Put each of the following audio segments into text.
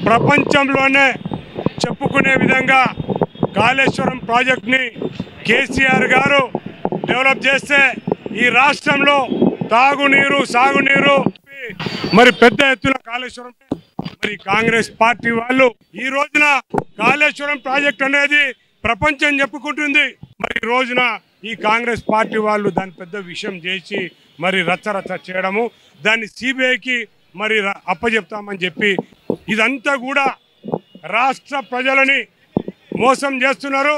ప్రపంచంలోనే చెప్పుకునే విధంగా కాళేశ్వరం ప్రాజెక్ట్ని కేసీఆర్ గారు డెవలప్ చేస్తే ఈ రాష్ట్రంలో తాగునీరు సాగునీరు మరి పెద్ద ఎత్తున కాళేశ్వరం మరి కాంగ్రెస్ పార్టీ వాళ్ళు ఈ రోజున కాళేశ్వరం ప్రాజెక్ట్ అనేది ప్రపంచం చెప్పుకుంటుంది. మరి ఈ రోజున ఈ కాంగ్రెస్ పార్టీ వాళ్ళు దాని పెద్ద విషయం చేసి మరి రచ్చరచ్చ చేయడము, దాన్ని సిబిఐకి మరి అప్పచెప్తామని చెప్పి ఇదంతా కూడా రాష్ట్ర ప్రజలని మోసం చేస్తున్నారు.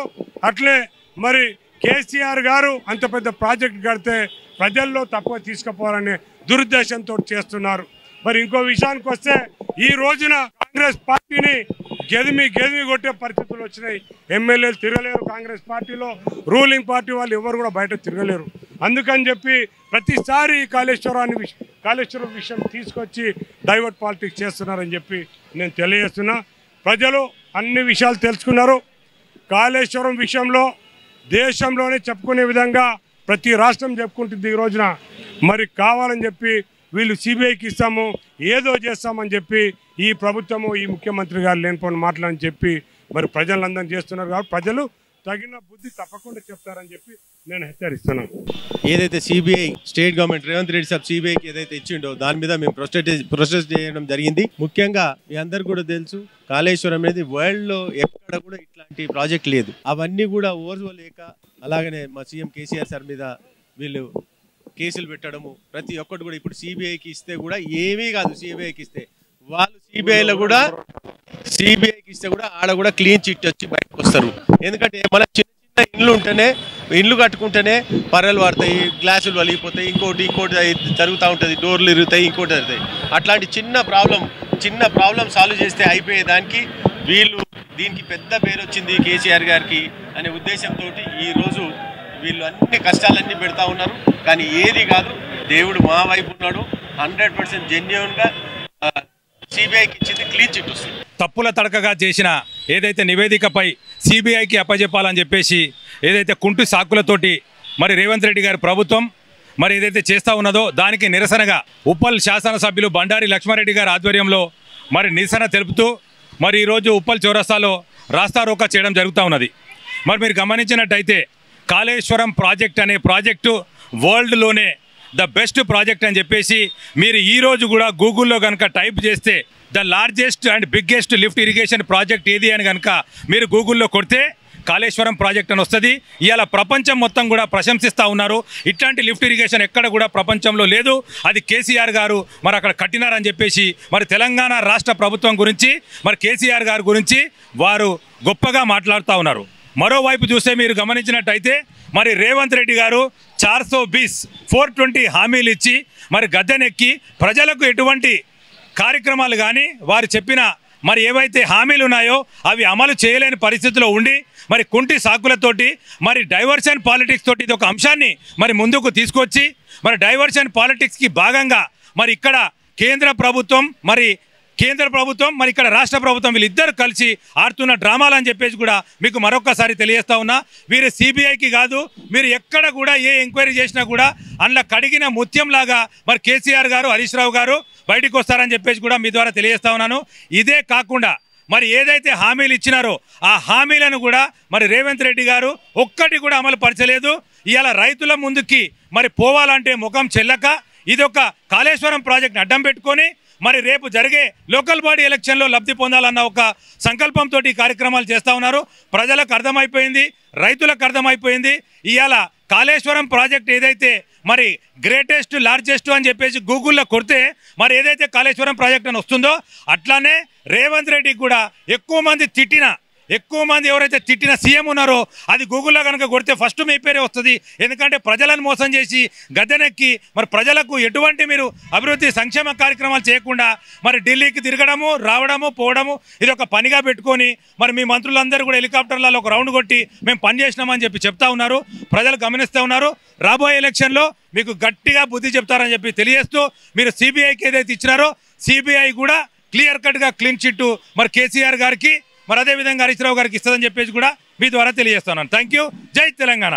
అట్లే మరి కేసీఆర్ గారు అంత పెద్ద ప్రాజెక్ట్ కడితే ప్రజల్లో తక్కువ తీసుకుపోవాలనే దురుద్దేశంతో చేస్తున్నారు. మరి ఇంకో విషయానికి వస్తే ఈ రోజున కాంగ్రెస్ పార్టీని గెదిమి కొట్టే పరిస్థితులు వచ్చినాయి. ఎమ్మెల్యేలు తిరగలేరు, కాంగ్రెస్ పార్టీలో రూలింగ్ పార్టీ వాళ్ళు ఎవరు కూడా బయట తిరగలేరు. అందుకని చెప్పి ప్రతిసారి కాళేశ్వరం విషయం తీసుకొచ్చి డైవర్ట్ పాలిటిక్స్ చేస్తున్నారని చెప్పి నేను తెలియజేస్తున్నా. ప్రజలు అన్ని విషయాలు తెలుసుకున్నారు. కాళేశ్వరం విషయంలో దేశంలోనే చెప్పుకునే విధంగా ప్రతి రాష్ట్రం చెప్పుకుంటుంది. ఈ రోజున మరి కావాలని చెప్పి వీళ్ళు సిబిఐకి ఇస్తాము, ఏదో చేస్తామని చెప్పి ఈ ప్రభుత్వము ఈ ముఖ్యమంత్రి గారు లేనిపోయిన మాటలని చెప్పి మరి ప్రజలందరూ చేస్తున్నారు. కాబట్టి ప్రజలు తగిన బుద్ధి తప్పకుండా చెప్తారని చెప్పి నేను హెచ్చరిస్తున్నాను. ఏదైతే CBI state government Revanth Reddy సాబ్ సిబిఐకి ఏదైతే ఇచ్చిండో దాని మీద మేము ప్రొటెస్ట్ చేయడం జరిగింది. ముఖ్యంగా మీ అందరు కూడా తెలుసు, కాళేశ్వరం అనేది వరల్డ్ లో ఎక్కడ కూడా ఇట్లాంటి ప్రాజెక్ట్ లేదు. అవన్నీ కూడా ఓర్వలేక అలాగనే మా సీఎం కేసీఆర్ సార్ మీద వీళ్ళు కేసులు పెట్టడము, ప్రతి ఒక్కటి కూడా ఇప్పుడు సిబిఐకి ఇస్తే కూడా ఏమీ కాదు. సిబిఐకి ఇస్తే వాళ్ళు సిబిఐకి ఇస్తే కూడా ఆడ కూడా క్లీన్ చిట్ వచ్చి బయటకు వస్తారు. ఎందుకంటే మన చిన్న చిన్న ఇండ్లు కట్టుకుంటేనే పర్రలు పడతాయి, గ్లాసులు వలిగిపోతాయి, ఇంకోటి జరుగుతూ ఉంటుంది, డోర్లు ఇరుగుతాయి, ఇంకోటి జరుగుతాయి. అట్లాంటి చిన్న ప్రాబ్లం సాల్వ్ చేస్తే అయిపోయేదానికి వీళ్ళు దీనికి పెద్ద పేరు వచ్చింది కేసీఆర్ గారికి అనే ఉద్దేశంతో ఈరోజు వీళ్ళు అన్ని కష్టాలన్నీ పెడతా ఉన్నారు. కానీ ఏది కాదు, దేవుడు మా వైపు ఉన్నాడు. 100% జెన్యూన్గా సిబిఐకి ఇచ్చింది క్లీన్ చిట్ వస్తుంది. తప్పుల తడకగా చేసిన ఏదైతే నివేదికపై సిబిఐకి అప్పచెప్పాలని చెప్పేసి ఏదైతే కుంటి సాకులతోటి మరి రేవంత్ రెడ్డి గారి ప్రభుత్వం మరి ఏదైతే చేస్తూ ఉన్నదో దానికి నిరసనగా ఉప్పల్ శాసనసభ్యులు బండారి లక్ష్మారెడ్డి గారి ఆధ్వర్యంలో మరి నిరసన తెలుపుతూ మరి ఈరోజు ఉప్పల్ చౌరస్తాలో రాస్తారోకా చేయడం జరుగుతూ ఉన్నది. మరి మీరు గమనించినట్టయితే కాళేశ్వరం ప్రాజెక్ట్ అనే ప్రాజెక్టు వరల్డ్లోనే ద బెస్ట్ ప్రాజెక్ట్ అని చెప్పేసి మీరు ఈరోజు కూడా గూగుల్లో కనుక టైప్ చేస్తే the largest and biggest lift irrigation project ఏది అని కనుక మీరు గూగుల్లో కొడితే కాళేశ్వరం ప్రాజెక్ట్ అని వస్తుంది. ఇవాళ ప్రపంచం మొత్తం కూడా ప్రశంసిస్తూ ఉన్నారు. ఇట్లాంటి లిఫ్ట్ ఇరిగేషన్ ఎక్కడ కూడా ప్రపంచంలో లేదు, అది కేసీఆర్ గారు మరి అక్కడ కట్టినారని చెప్పేసి మరి తెలంగాణ రాష్ట్ర ప్రభుత్వం గురించి మరి కేసీఆర్ గారి గురించి వారు గొప్పగా మాట్లాడుతూ ఉన్నారు. మరోవైపు చూస్తే మీరు గమనించినట్టయితే మరి రేవంత్ రెడ్డి గారు 420 హామీలు ఇచ్చి మరి గద్దెనెక్కి ప్రజలకు ఎటువంటి కార్యక్రమాలు కానీ వారు చెప్పిన మరి ఏవైతే హామీలు ఉన్నాయో అవి అమలు చేయలేని పరిస్థితిలో ఉండి మరి కుంటి సాకులతోటి మరి డైవర్షన్ పాలిటిక్స్ తోటి ఇది ఒక అంశాన్ని మరి ముందుకు తీసుకొచ్చి మరి డైవర్షన్ పాలిటిక్స్కి భాగంగా మరి ఇక్కడ కేంద్ర ప్రభుత్వం మరి కేంద్ర ప్రభుత్వం మరి ఇక్కడ రాష్ట్ర ప్రభుత్వం వీళ్ళిద్దరు కలిసి ఆడుతున్న డ్రామాలు అని చెప్పేసి కూడా మీకు మరొకసారి తెలియజేస్తా ఉన్నా. వీరు సిబిఐకి కాదు, మీరు ఎక్కడ కూడా ఏ ఎంక్వైరీ చేసినా కూడా అందులో కడిగిన ముత్యంలాగా మరి కేసీఆర్ గారు, హరీష్ రావు గారు బయటికి వస్తారని చెప్పేసి కూడా మీ ద్వారా తెలియజేస్తా ఉన్నాను. ఇదే కాకుండా మరి ఏదైతే హామీలు ఇచ్చినారో ఆ హామీలను కూడా మరి రేవంత్ రెడ్డి గారు ఒక్కటి కూడా అమలు పరచలేదు. ఇవాళ రైతుల ముందుకి మరి పోవాలంటే ముఖం చెల్లక ఇదొక కాళేశ్వరం ప్రాజెక్ట్ని అడ్డం పెట్టుకొని మరి రేపు జరిగే లోకల్ బాడీ ఎలక్షన్లో లబ్ధి పొందాలన్న ఒక సంకల్పంతో ఈ కార్యక్రమాలు చేస్తూ ఉన్నారు. ప్రజలకు అర్థమైపోయింది, రైతులకు అర్థమైపోయింది. ఇవాళ కాళేశ్వరం ప్రాజెక్ట్ ఏదైతే మరి గ్రేటెస్ట్ లార్జెస్ట్ అని చెప్పేసి గూగుల్లో కొడితే మరి ఏదైతే కాళేశ్వరం ప్రాజెక్ట్ అని వస్తుందో అట్లానే రేవంత్ రెడ్డికి కూడా ఎక్కువ మంది ఎవరైతే తిట్టిన సీఎం ఉన్నారో అది గూగుల్లో కనుక కొడితే ఫస్ట్ మీ పేరే వస్తుంది. ఎందుకంటే ప్రజలను మోసం చేసి గద్దెనెక్కి మరి ప్రజలకు ఎటువంటి మీరు అభివృద్ధి సంక్షేమ కార్యక్రమాలు చేయకుండా మరి ఢిల్లీకి తిరగడము, రావడము, పోవడము ఇది ఒక పనిగా పెట్టుకొని మరి మీ మంత్రులందరూ కూడా హెలికాప్టర్లలో ఒక రౌండ్ కొట్టి మేము పనిచేసినామని చెప్పి చెప్తా ఉన్నారు. ప్రజలు గమనిస్తూ ఉన్నారు. రాబోయే ఎలక్షన్లో మీకు గట్టిగా బుద్ధి చెప్తారని చెప్పి తెలియజేస్తూ మీరు సిబిఐకి ఏదైతే ఇచ్చినారో సిబిఐ కూడా క్లియర్ కట్గా క్లీన్ చిట్టు మరి కేసీఆర్ గారికి మరి అదేవిధంగా హరీష్ రావు గారికి ఇస్తుందని చెప్పేసి కూడా మీ ద్వారా తెలియజేస్తున్నాను. Thank you. జై తెలంగాణ.